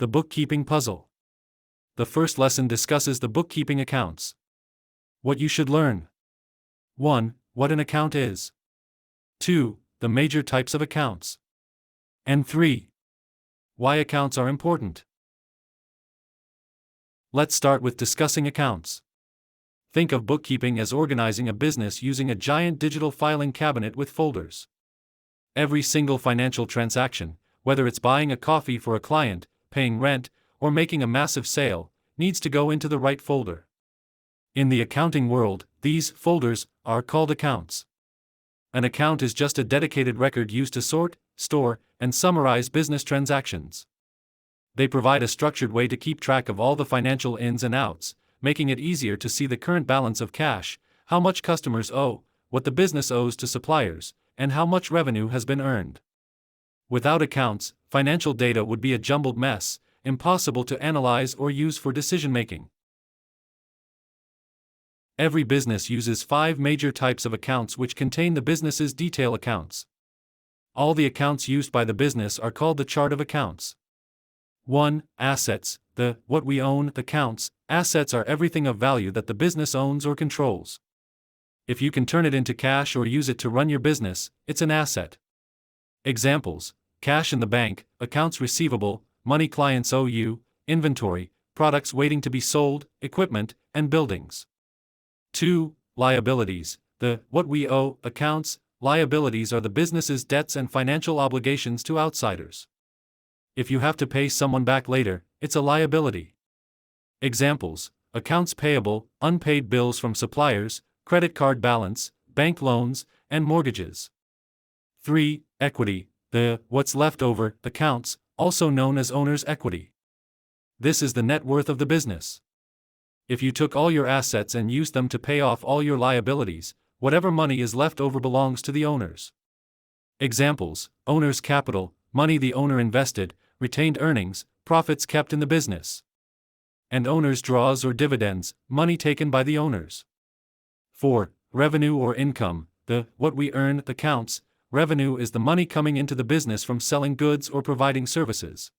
The bookkeeping puzzle. The first lesson discusses the bookkeeping accounts. What you should learn. 1. What an account is. 2. The major types of accounts. And 3. Why accounts are important. Let's start with discussing accounts. Think of bookkeeping as organizing a business using a giant digital filing cabinet with folders. Every single financial transaction, whether it's buying a coffee for a client, paying rent, or making a massive sale, needs to go into the right folder. In the accounting world, these folders are called accounts. An account is just a dedicated record used to sort, store, and summarize business transactions. They provide a structured way to keep track of all the financial ins and outs, making it easier to see the current balance of cash, how much customers owe, what the business owes to suppliers, and how much revenue has been earned. Without accounts, financial data would be a jumbled mess, impossible to analyze or use for decision-making. Every business uses 5 major types of accounts which contain the business's detail accounts. All the accounts used by the business are called the chart of accounts. 1. Assets. The what we own accounts. Assets are everything of value that the business owns or controls. If you can turn it into cash or use it to run your business, it's an asset. Examples: cash in the bank, accounts receivable, money clients owe you, inventory, products waiting to be sold, equipment, and buildings. 2. Liabilities. The what we owe accounts. Liabilities are the business's debts and financial obligations to outsiders. If you have to pay someone back later, it's a liability. Examples: accounts payable, unpaid bills from suppliers, credit card balance, bank loans, and mortgages. 3. Equity. The what's left over accounts, also known as owner's equity. This is the net worth of the business. If you took all your assets and used them to pay off all your liabilities, whatever money is left over belongs to the owners. Examples: owner's capital, money the owner invested, retained earnings, profits kept in the business. And owner's draws or dividends, money taken by the owners. 4. Revenue or income. The what we earn accounts. Revenue is the money coming into the business from selling goods or providing services.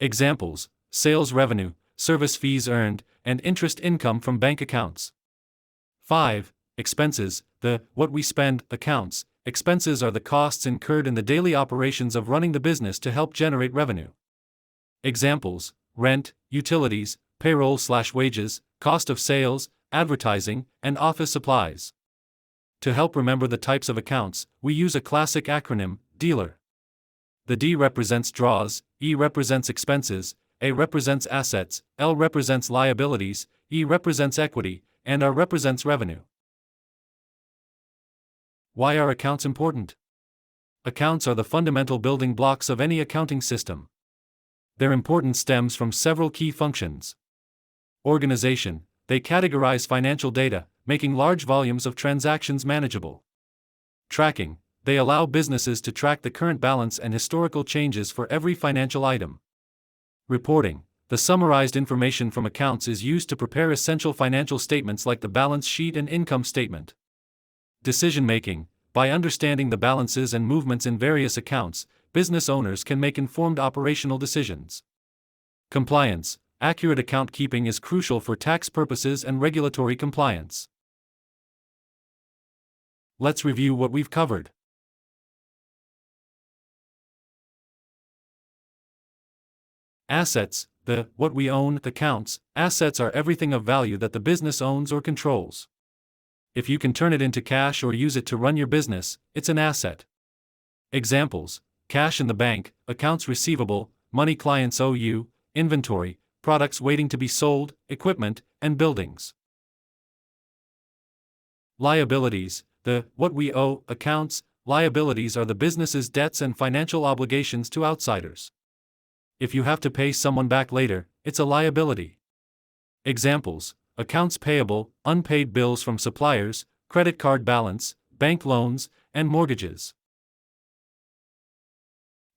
Examples: sales revenue, service fees earned, and interest income from bank accounts. 5. Expenses. The what we spend accounts. Expenses are the costs incurred in the daily operations of running the business to help generate revenue. Examples: rent, utilities, payroll/wages, cost of sales, advertising, and office supplies. To help remember the types of accounts, we use a classic acronym, DEALER. The D represents draws, E represents expenses, A represents assets, L represents liabilities, E represents equity, and R represents revenue. Why are accounts important? Accounts are the fundamental building blocks of any accounting system. Their importance stems from several key functions. Organization. They categorize financial data, making large volumes of transactions manageable. Tracking. They allow businesses to track the current balance and historical changes for every financial item. Reporting. The summarized information from accounts is used to prepare essential financial statements like the balance sheet and income statement. Decision-making. By understanding the balances and movements in various accounts, business owners can make informed operational decisions. Compliance. Accurate account keeping is crucial for tax purposes and regulatory compliance. Let's review what we've covered. Assets. The what we own accounts. Assets are everything of value that the business owns or controls. If you can turn it into cash or use it to run your business, it's an asset. Examples: cash in the bank, accounts receivable, money clients owe you, inventory, products waiting to be sold, equipment, and buildings. Liabilities. The what we owe accounts. Liabilities are the business's debts and financial obligations to outsiders. If you have to pay someone back later, it's a liability. Examples: accounts payable, unpaid bills from suppliers, credit card balance, bank loans, and mortgages.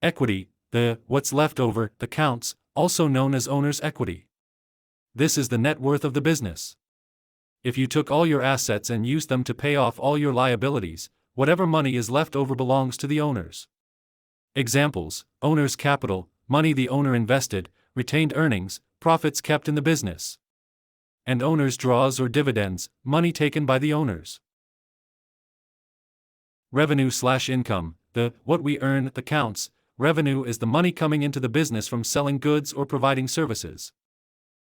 Equity. The what's left over accounts, also known as owner's equity. This is the net worth of the business. If you took all your assets and used them to pay off all your liabilities, whatever money is left over belongs to the owners. Examples: owner's capital, money the owner invested, retained earnings, profits kept in the business. And owner's draws or dividends, money taken by the owners. Revenue/income, what we earn, that counts. Revenue is the money coming into the business from selling goods or providing services.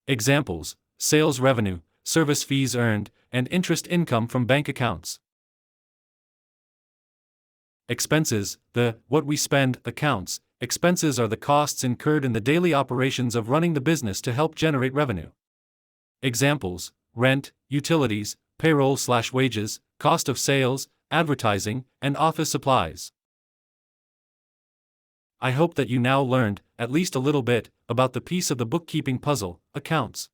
Examples: sales revenue, service fees earned, and interest income from bank accounts. Expenses, what we spend, that counts. Expenses are the costs incurred in the daily operations of running the business to help generate revenue. Examples: rent, utilities, payroll/wages, cost of sales, advertising, and office supplies. I hope that you now learned, at least a little bit, about the piece of the bookkeeping puzzle, accounts.